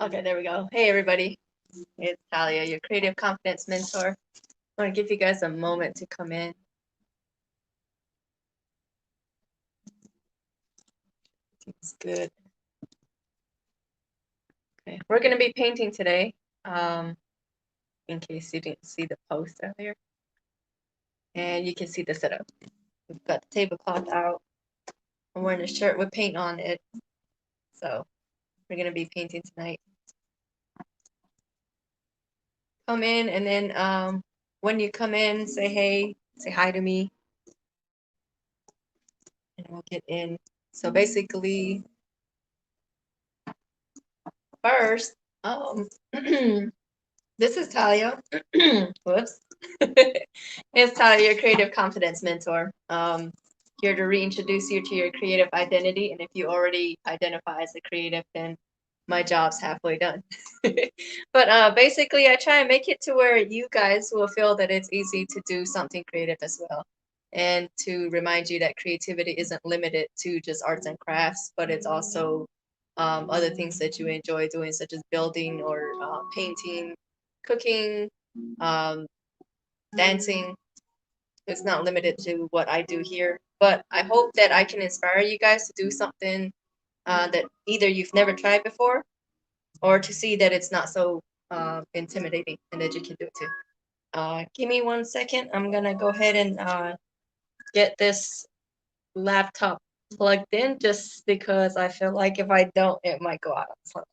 Okay, there we go. Hey, everybody. It's Talia, your creative confidence mentor. I want to give you guys a moment to come in. It's good. Okay, we're going to be painting today, in case you didn't see the post earlier. And you can see the setup. We've got the tablecloth out. I'm wearing a shirt with paint on it. So we're going to be painting tonight. Come in, and then when you come in, say hey, say hi to me, and we'll get in. So basically, first, this is Talia. Whoops. It's Talia, your creative confidence mentor. Here to reintroduce you to your creative identity. And if you already identify as a creative, then my job's halfway done. But basically, I try and make it to where you guys will feel that it's easy to do something creative as well. And to remind you that creativity isn't limited to just arts and crafts, but it's also other things that you enjoy doing, such as building or painting, cooking, um, dancing. It's not limited to what I do here, but I hope that I can inspire you guys to do something that either you've never tried before, or to see that it's not so intimidating and that you can do it too. Give me 1 second. I'm gonna go ahead and get this laptop plugged in, just because I feel like if I don't, it might go out. So,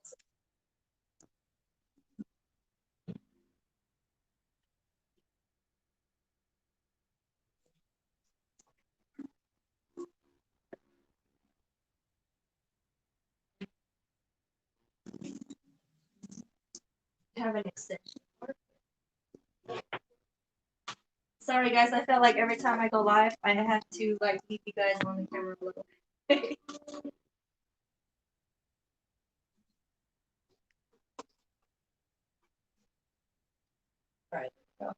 have an extension. Sorry guys, I felt like every time I go live, I have to like keep you guys on the camera a little. All right. So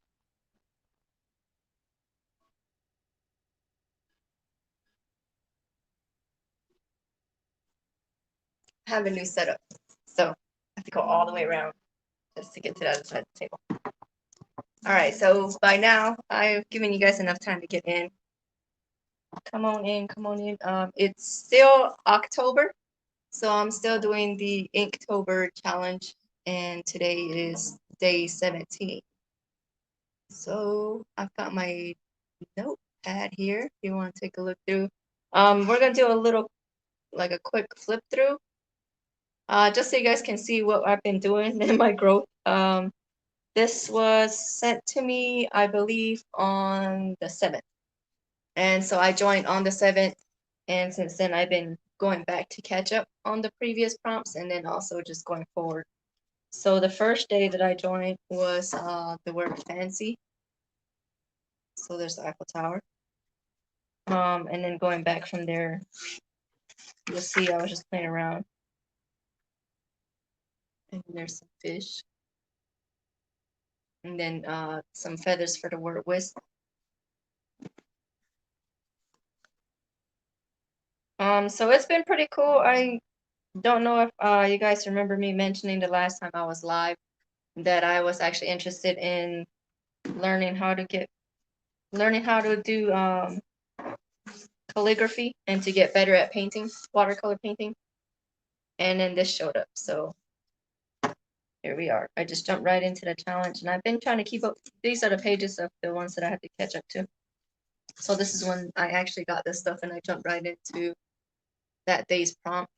I have a new setup, so I have to go all the way around just to get to the other side of the table. All right, so by now I've given you guys enough time to get in. Come on in, come on in. It's still October, so I'm still doing the Inktober challenge, and today is day 17. So I've got my notepad here. If you want to take a look through, we're gonna do a little, like a quick flip through, just so you guys can see what I've been doing in my growth. This was sent to me, I believe, on the 7th. And so I joined on the 7th. And since then, I've been going back to catch up on the previous prompts and then also just going forward. So the first day that I joined was the word fancy. So there's the Eiffel Tower. And then going back from there, you'll see I was just playing around. And there's some fish. And then some feathers for the word wisp. So it's been pretty cool. I don't know if you guys remember me mentioning the last time I was live that I was actually interested in learning how to do calligraphy and to get better at painting, watercolor painting. And then this showed up. So here we are. I just jumped right into the challenge, and I've been trying to keep up. These are the pages of the ones that I had to catch up to. So this is when I actually got this stuff, and I jumped right into that day's prompt.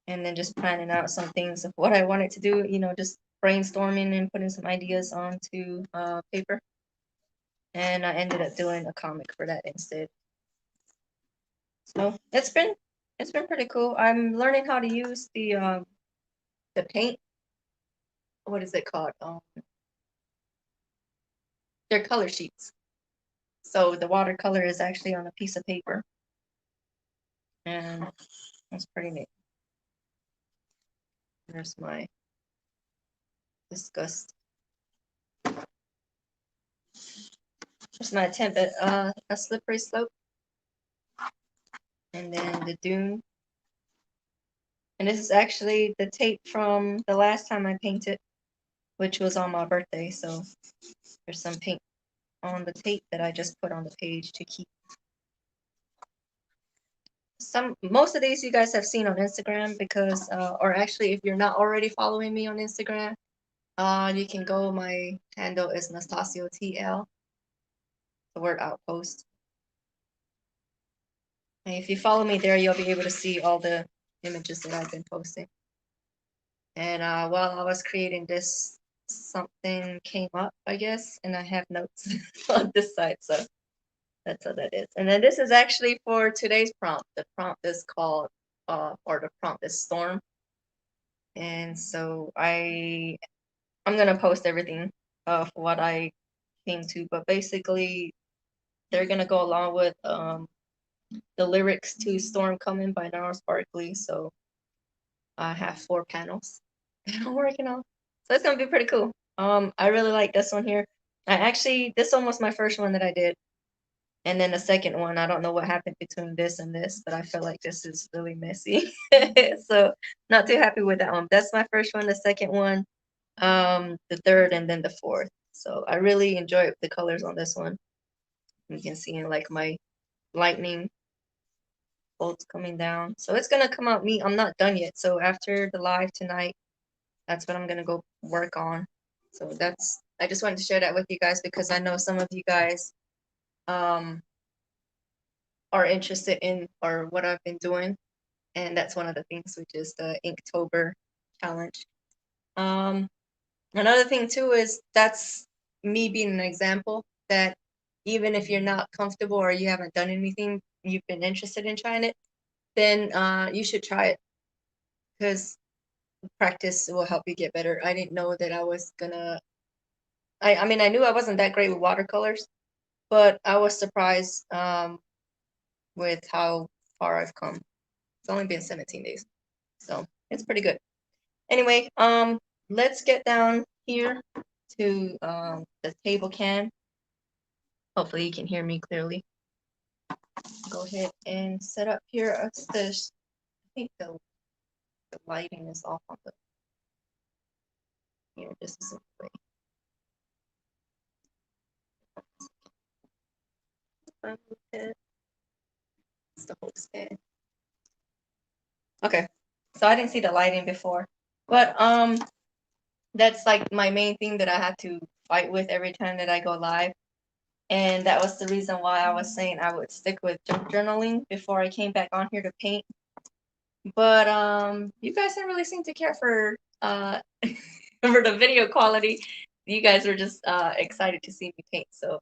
And then just planning out some things of what I wanted to do, just brainstorming and putting some ideas onto paper. And I ended up doing a comic for that instead. So it's been pretty cool. I'm learning how to use the paint. What is it called? They're color sheets. So the watercolor is actually on a piece of paper. And that's pretty neat. There's my disgust. There's my attempt at a slippery slope. And then the dune. And this is actually the tape from the last time I painted, which was on my birthday. So there's some paint on the tape that I just put on the page to keep. Most of these you guys have seen on Instagram because, or actually if you're not already following me on Instagram, you can go, my handle is Nastacio TL, the word outpost. And if you follow me there, you'll be able to see all the images that I've been posting. And while I was creating this, something came up, I guess, and I have notes on this side, so that's how that is. And then this is actually for today's prompt. The prompt is called, or the prompt is storm. And so I'm gonna post everything of what I came to, but basically they're gonna go along with the lyrics to Storm Coming by Gnarls Sparkly. So I have 4 panels that I'm working on. So it's gonna be pretty cool. I really like this one here. This one was my first one that I did. And then the second one, I don't know what happened between this and this, but I feel like this is really messy. So not too happy with that one. That's my first one, the second one, the third, and then the fourth. So I really enjoyed the colors on this one. You can see in like my lightning bolts coming down. So it's gonna come out neat. I'm not done yet. So after the live tonight, that's what I'm gonna go work on. So I just wanted to share that with you guys because I know some of you guys are interested in or what I've been doing, and that's one of the things, which is the Inktober challenge. Another thing too is that's me being an example that even if you're not comfortable or you haven't done anything, you've been interested in trying it, then you should try it because practice will help you get better. I didn't know that I was gonna. I mean, I knew I wasn't that great with watercolors, but I was surprised with how far I've come. It's only been 17 days, so it's pretty good. Anyway, let's get down here to the table cam. Hopefully you can hear me clearly. Go ahead and set up here. I think the lighting is off on the here. This is a way. It's the whole stand. Okay, so I didn't see the lighting before, but that's like my main thing that I have to fight with every time that I go live. And that was the reason why I was saying I would stick with journaling before I came back on here to paint. But you guys didn't really seem to care for for the video quality. You guys were just excited to see me paint. So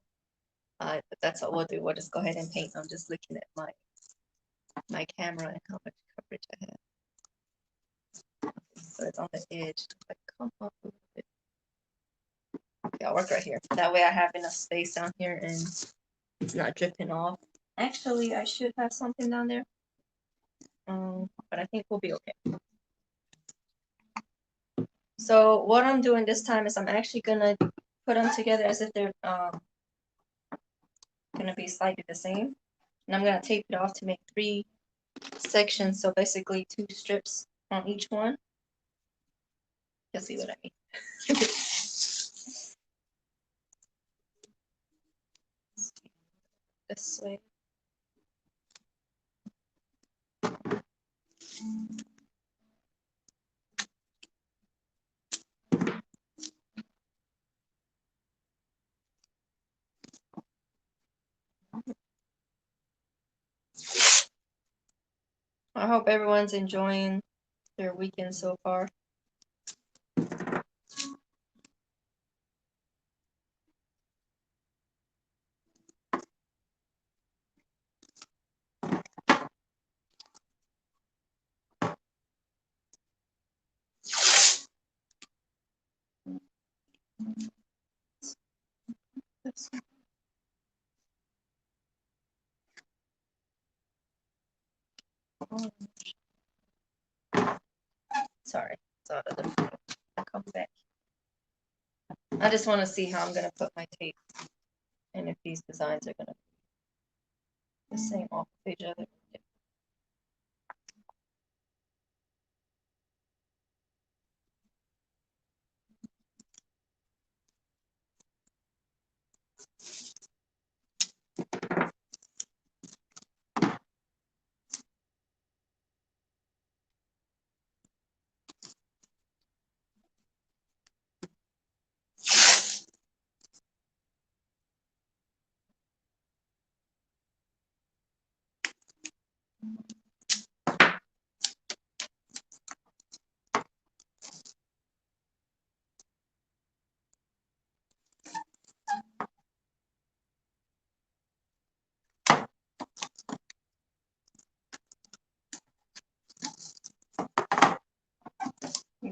that's what we'll do. We'll just go ahead and paint. I'm just looking at my camera and how much coverage I have. So it's on the edge. If I come up a little bit. Okay, I'll work right here. That way I have enough space down here and it's not dripping off. Actually, I should have something down there. But I think we'll be okay. So what I'm doing this time is I'm actually gonna put them together as if they're gonna be slightly the same. And I'm gonna tape it off to make 3 sections. So basically 2 strips on each one. You'll see what I mean. This way. I hope everyone's enjoying their weekend so far. Sorry, it's out of the I'll come back. I just want to see how I'm gonna put my tape and if these designs are gonna be the same off of each other. It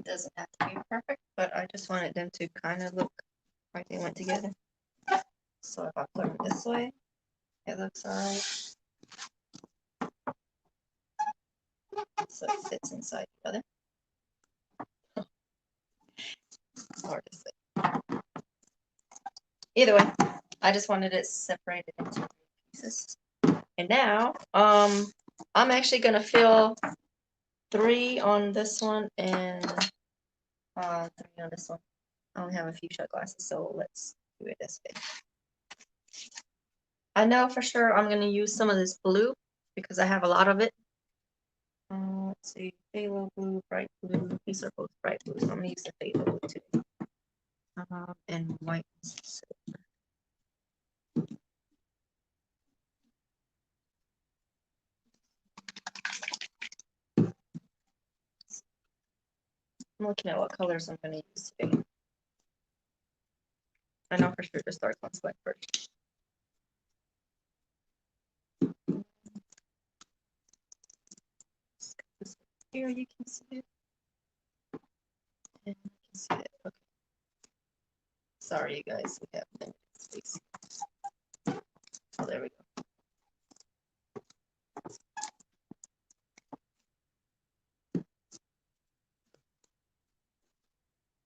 doesn't have to be perfect, but I just wanted them to kind of look like they went together. So if I put them this way, it looks alright. So it fits inside the other. Hard to say. Either way, I just wanted it separated into pieces. And now, I'm actually gonna fill 3 on this one and 3 on this one. I only have a few shot glasses, so let's do it this way. I know for sure I'm gonna use some of this blue because I have a lot of it. Let's see, phthalo blue, bright blue. These are both bright blue, so I'm gonna use the phthalo blue too. And white. I'm looking at what colors I'm gonna use today. I know for sure the dark one's black first. Here you can see it. And you can see it. Okay. Sorry, you guys. We have limited space. Oh, there we go.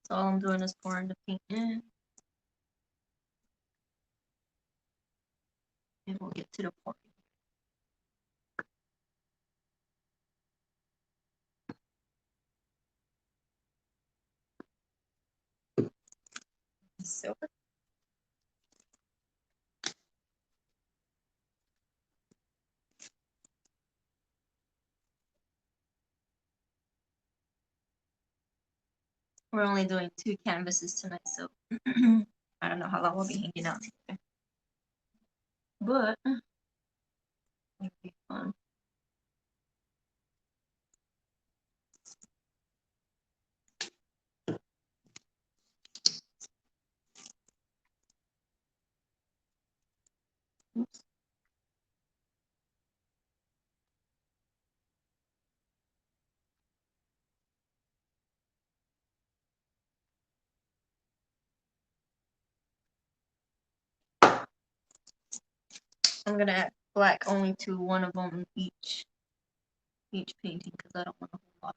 So all I'm doing is pouring the paint in. And we'll get to the pouring. Silver. We're only doing 2 canvases tonight, so I don't know how long we'll be hanging out together. But it'll be fun. Oops. I'm gonna add black only to one of them each painting because I don't want a whole lot.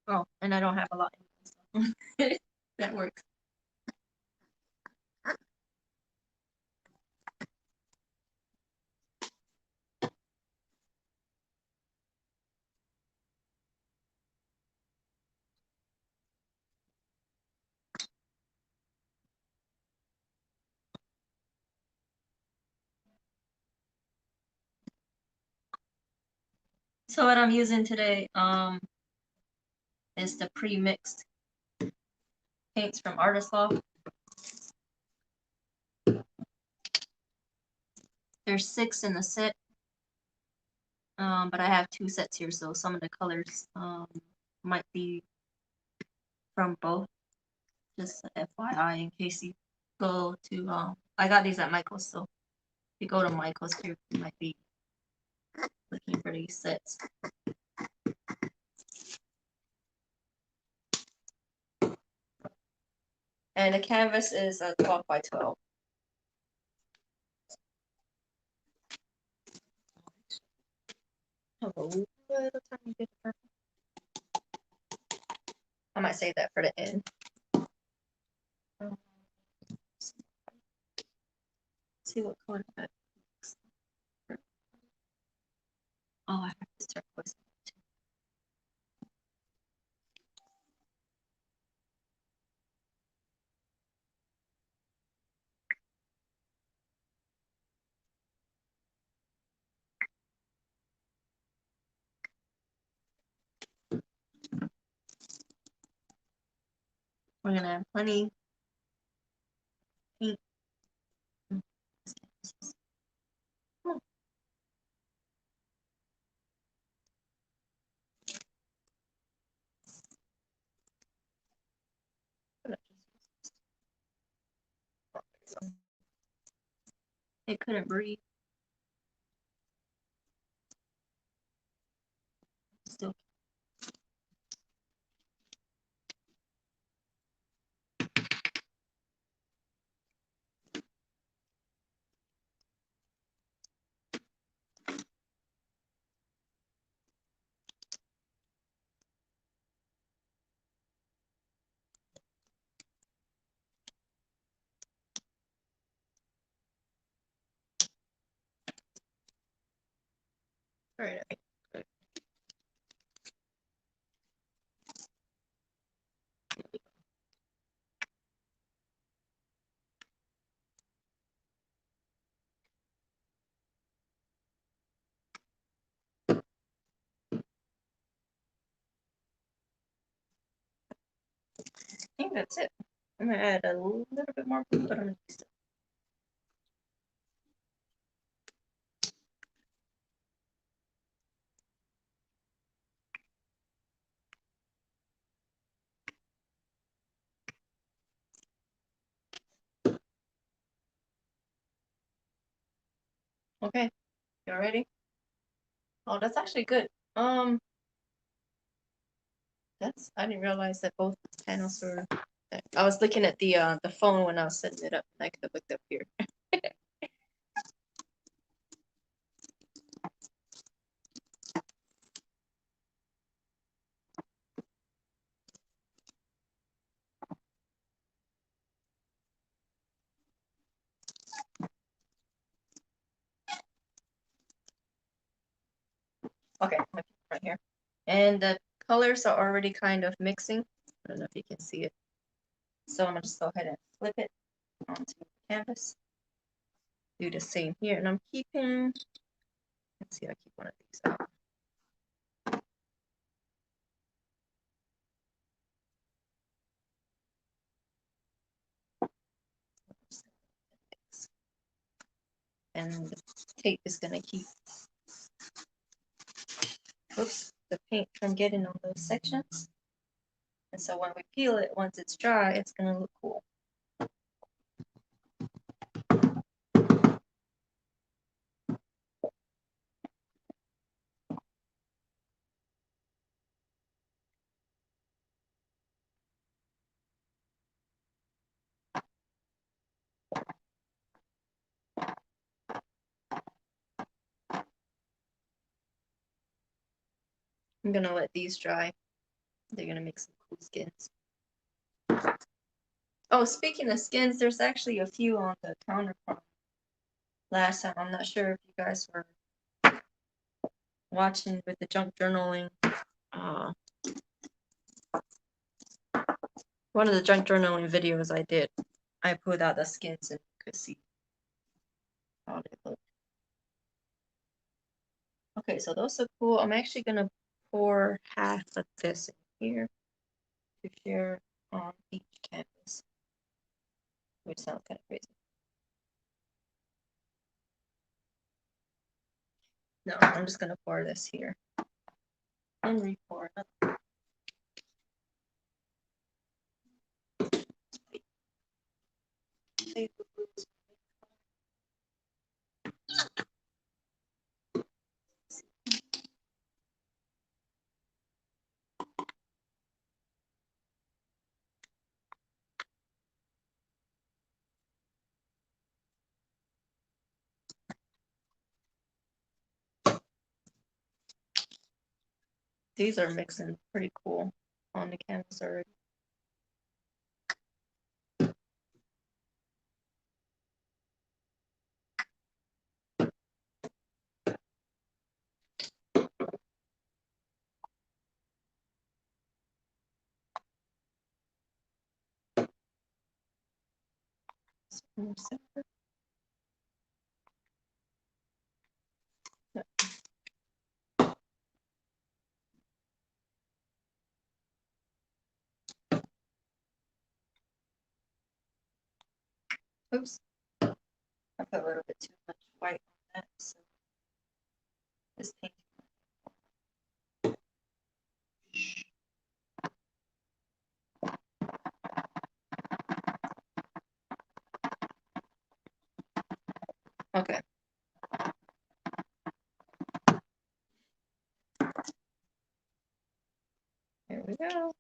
Oh, and I don't have a lot. So that works. So what I'm using today is the pre-mixed paints from Artist Loft. There's 6 in the set, but I have 2 sets here, so some of the colors might be from both. Just FYI, in case you go to I got these at Michael's, so if you go to Michael's here, you might be looking for these sets. And the canvas is a 12 by 12. I might save that for the end. See what color that looks like. Oh, I have this turquoise too. We're gonna have plenty paint. It couldn't breathe. Still. All right. Good. I think that's it. I'm gonna add a little bit more blue, but I'm gonna use it. Okay, you ready? Oh, that's actually good. I didn't realize that both panels were. I was looking at the phone when I was setting it up, and I could have looked up here. Okay, right here, and the colors are already kind of mixing. I don't know if you can see it. So I'm gonna just go ahead and flip it onto the canvas. Do the same here, and I'm keeping. Let's see, I keep one of these out. And the tape is gonna keep, oops, the paint from getting on those sections. And so when we peel it, once it's dry, it's gonna look cool. I'm gonna let these dry. They're gonna make some cool skins. Oh, speaking of skins, there's actually a few on the counter from last time. I'm not sure if you guys were watching with the junk journaling. One of the junk journaling videos I did, I put out the skins and you could see how they look. Okay, so those are cool. I'm actually gonna pour half of this in here to share on each canvas, which sounds kind of crazy. No, I'm just gonna pour this here and re-pour another. These are mixing pretty cool on the canvas already. Oops, I put a little bit too much white on that, so this paint. Okay. Here we go.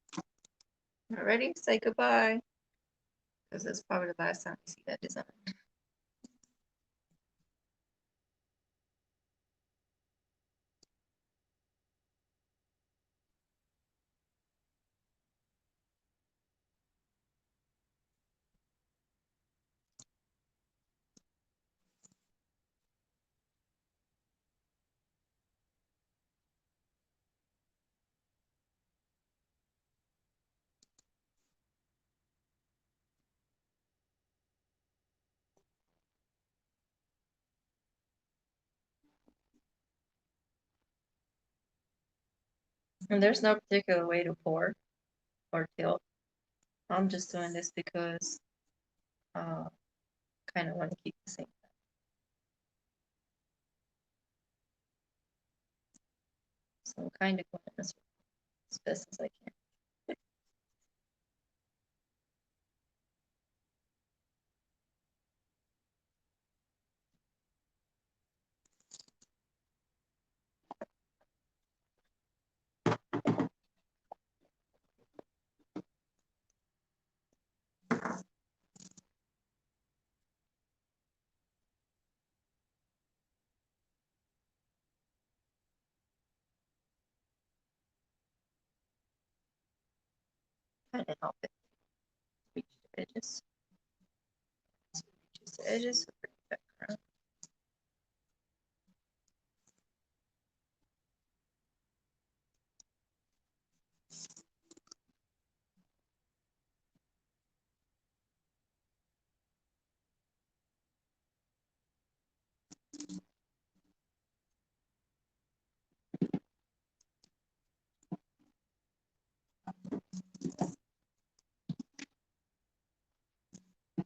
Ready? Say goodbye. Because it's probably the last time you see that design. And there's no particular way to pour or tilt. I'm just doing this because kind of want to keep the same. So I'm kind of going as best as I can. Kind of help it reach the edges. So it reaches the edges, so bring it back around.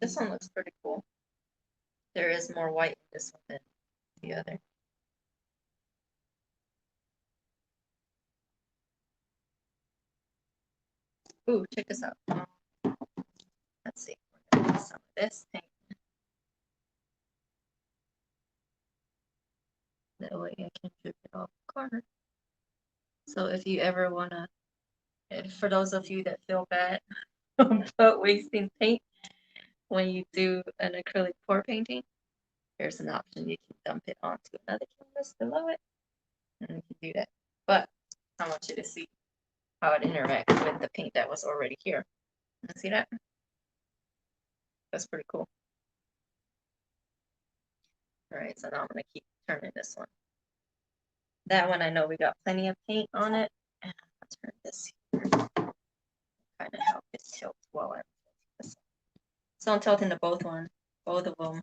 This one looks pretty cool. There is more white in this one than the other. Ooh, check this out. Let's see. We're gonna do some of this paint. That way I can drip it off the corner. So if you ever wanna, for those of you that feel bad about wasting paint when you do an acrylic pour painting, there's an option. You can dump it onto another canvas below it, and you can do that. But I want you to see how it interacts with the paint that was already here. See that? That's pretty cool. All right, so now I'm gonna keep turning this one. That one I know we got plenty of paint on it. And I'll turn this here. Kind of help it tilt while I'm this. So I'm tilting the both of them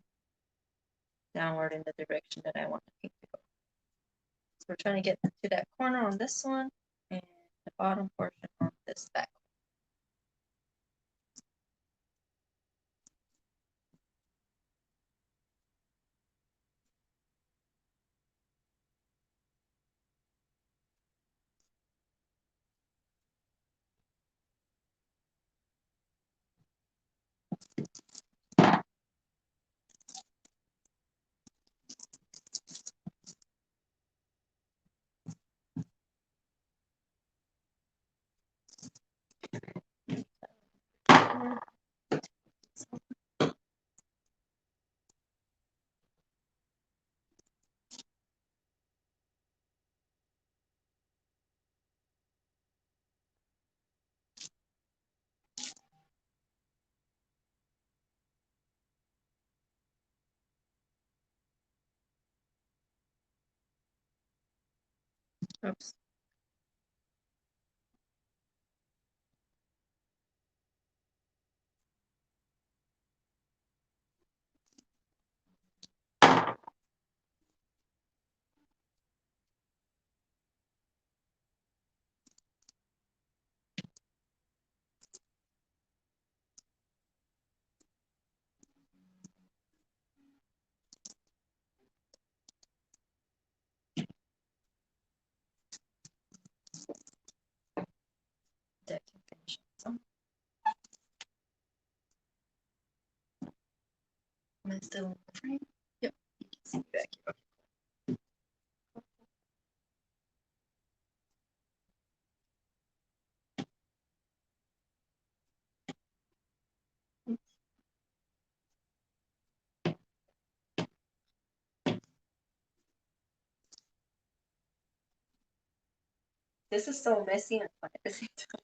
downward in the direction that I want the paint to go. So we're trying to get to that corner on this one and the bottom portion on this back. Oops. That can finish some. Am I still in the frame? Yep. This is so messy and fun at the same time.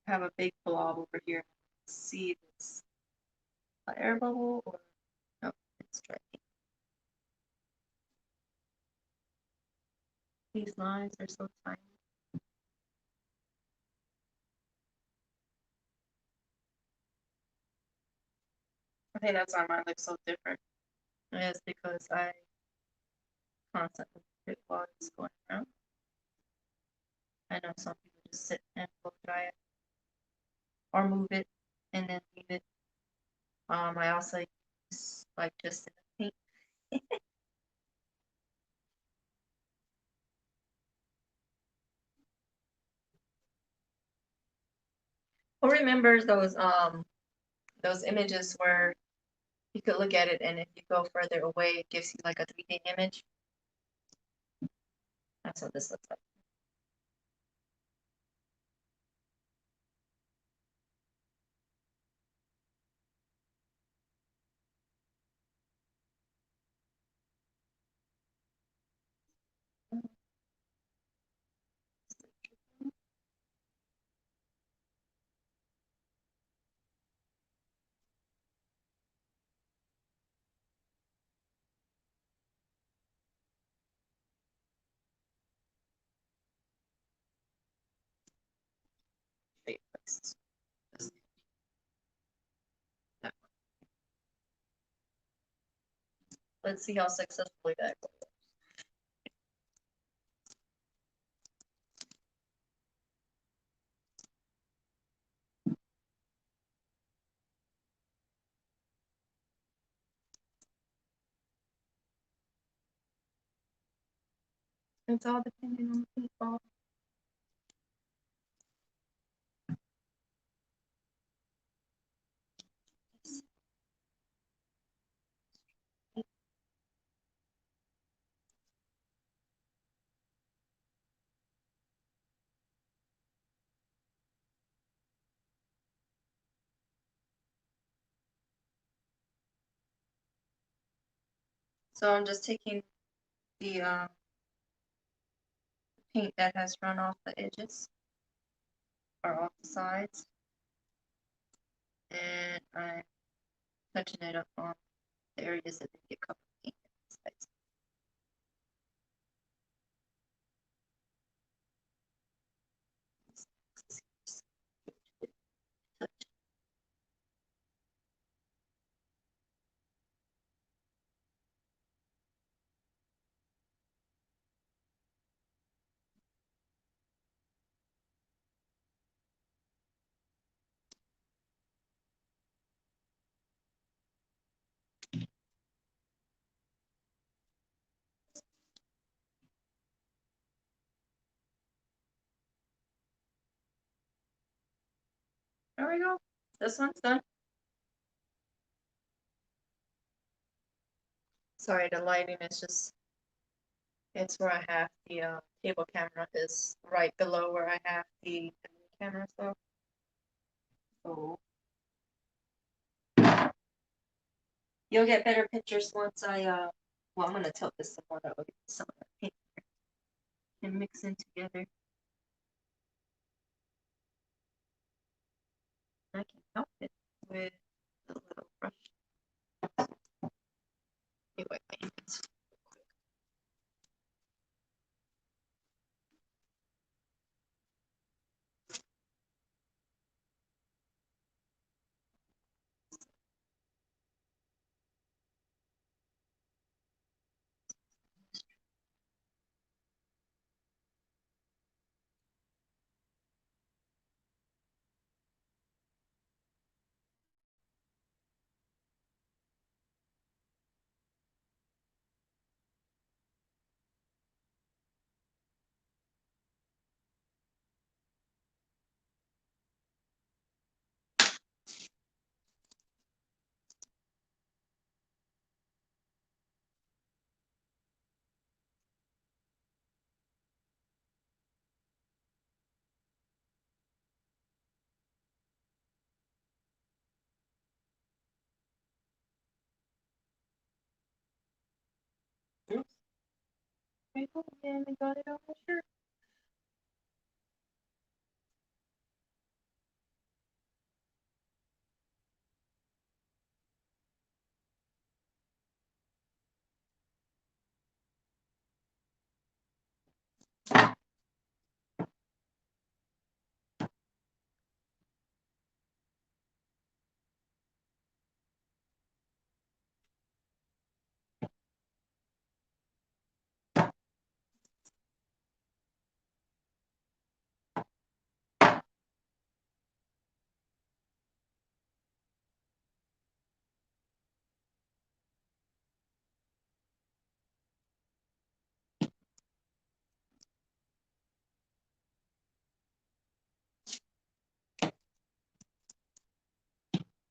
I have a big blob over here. See if it's an air bubble or no, it's dry. These lines are so tiny. I think that's why mine looks so different. And it's because I constantly put while it's going around. I know some people just sit and blow dry it or move it and then leave it. I also use like just in the paint. Who remembers those images where you could look at it and if you go further away it gives you like a 3D image? That's what this looks like. Let's see how successfully that goes. It's all depending on the people. So I'm just taking the paint that has run off the edges or off the sides, and I'm touching it up on the areas that didn't get covered with paint. There we go. This one's done. Sorry, the lighting is just, it's where I have the table camera is right below where I have the camera, so. You'll get better pictures once well, I'm gonna tilt this some more, that way some of the paint can mix in together. I can help it with a little brush. Anyway, my hands. I go again. I got it on my shirt.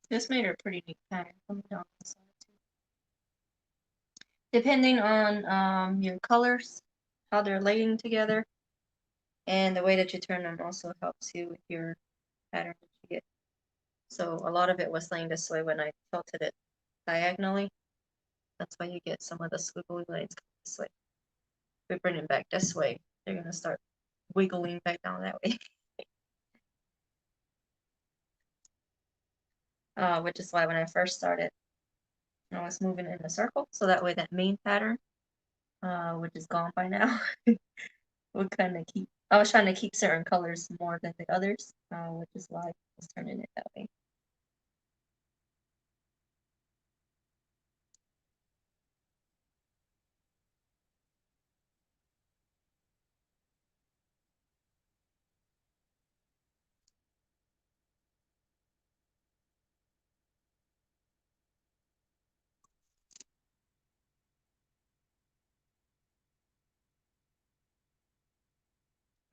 This made a pretty neat pattern. Let me know on this side too. Depending on your colors, how they're laying together, and the way that you turn them also helps you with your pattern that you get. So a lot of it was laying this way when I tilted it diagonally. That's why you get some of the squiggly lines this way. If we bring it back this way, they're gonna start wiggling back down that way. Which is why when I first started, I was moving in a circle, so that way that main pattern, which is gone by now, would kind of keep. I was trying to keep certain colors more than the others, which is why I was turning it that way.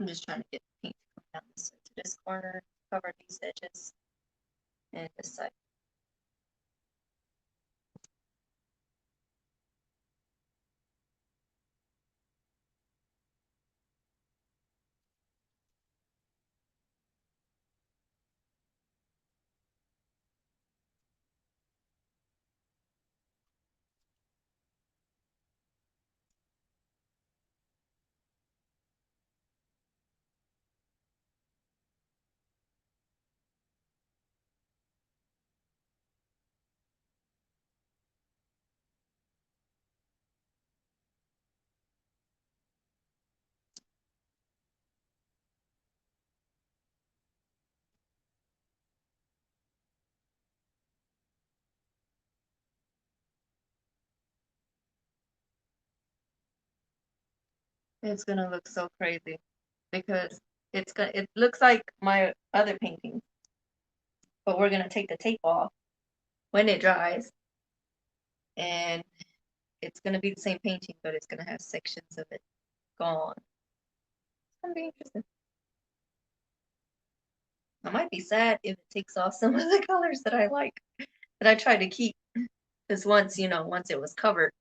I'm just trying to get the paint to come down to this corner, cover these edges, and this side. It's gonna look so crazy because it looks like my other painting, but we're gonna take the tape off when it dries, and it's gonna be the same painting, but it's gonna have sections of it gone. It's gonna be interesting. I might be sad if it takes off some of the colors that I like, that I tried to keep. Because once, once it was covered,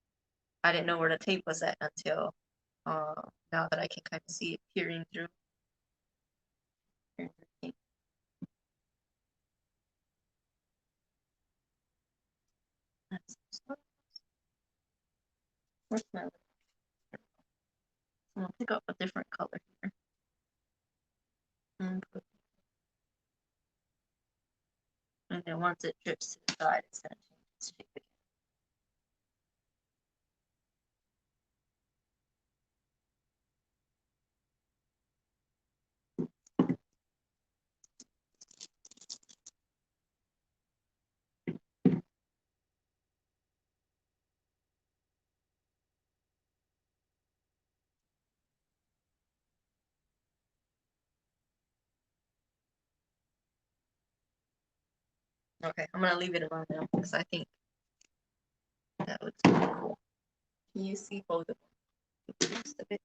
I didn't know where the tape was at until now that I can kind of see it peering through. Where's my? I'm gonna pick up a different color here. And then once it drips to the side, it's gonna change its shape again. Okay, I'm gonna leave it alone now because I think that looks pretty cool. Can you see both of them? Most of it.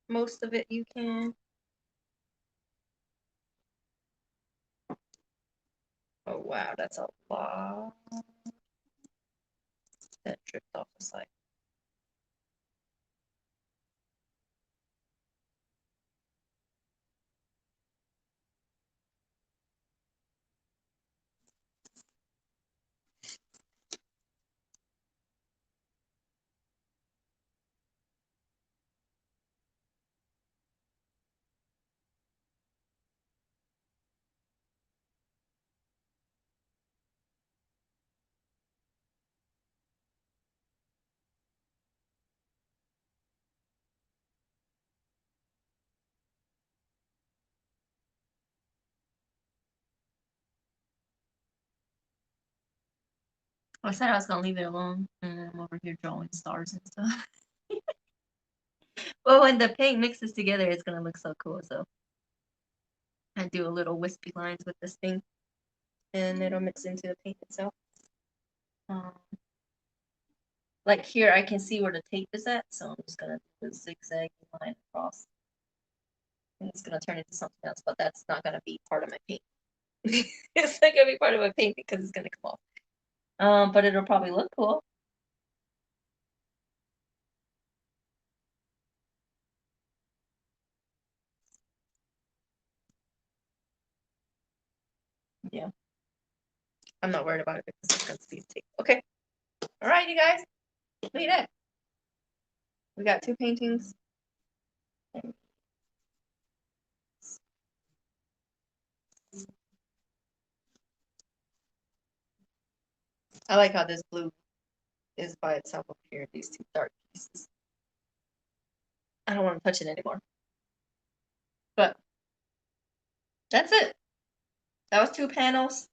Most of it you can. Oh wow, that's a lot. That dripped off the side. I said I was gonna leave it alone, and I'm over here drawing stars and stuff. Well, when the paint mixes together, it's gonna look so cool. So I do a little wispy lines with this thing, and it'll mix into the paint itself. Um, like here, I can see where the tape is at, so I'm just gonna do a zigzag line across. And it's gonna turn into something else, but that's not gonna be part of my paint. It's not gonna be part of my paint because it's gonna come off. But it'll probably look cool. Yeah. I'm not worried about it because it's gonna be tape. Okay. All right, you guys. Look at that. We got 2 paintings. I like how this blue is by itself up here, these 2 dark pieces. I don't want to touch it anymore. But that's it. That was 2 panels.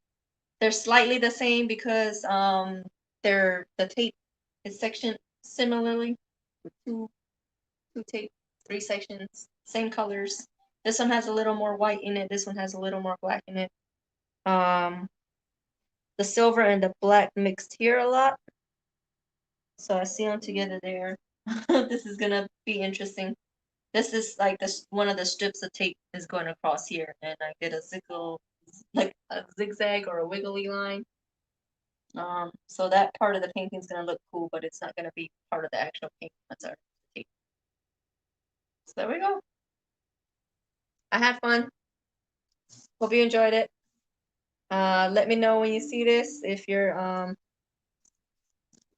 They're slightly the same because the tape is sectioned similarly with two tape, 3 sections, same colors. This one has a little more white in it. This one has a little more black in it. The silver and the black mixed here a lot. So I see them together there. This is gonna be interesting. This is like this one of the strips of tape is going across here, and I did like a zigzag or a wiggly line. So that part of the painting is gonna look cool, but it's not gonna be part of the actual painting. That's our tape. So there we go. I had fun. Hope you enjoyed it. Let me know when you see this if you're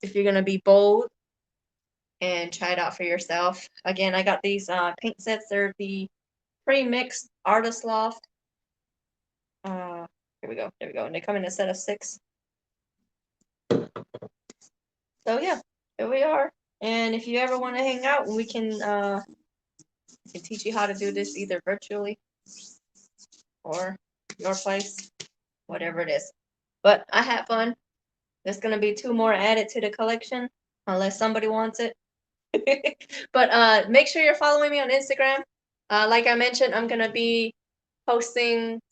gonna be bold and try it out for yourself. Again, I got these paint sets. They're the pre-mixed Artist Loft. Here we go. There we go. And they come in a set of 6. So yeah, here we are. And if you ever want to hang out, we can teach you how to do this either virtually or your place, whatever it is. But I had fun. There's gonna be 2 more added to the collection unless somebody wants it. But make sure you're following me on Instagram. Like I mentioned, I'm gonna be posting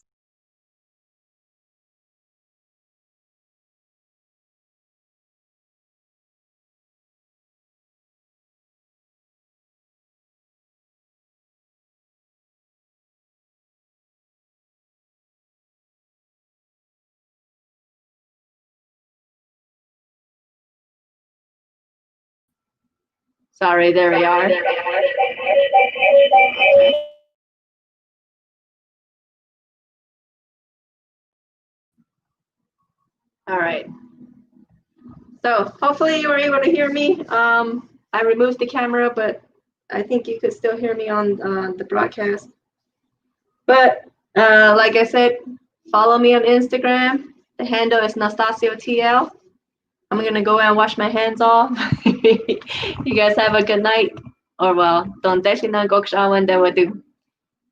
Sorry, there we are. All right. So hopefully you were able to hear me. I removed the camera, but I think you could still hear me on the broadcast. But like I said, follow me on Instagram. The handle is Nastacio TL. I'm gonna go and wash my hands off. You guys have a good night. Or well, don't dashi na gokshawan dewa do.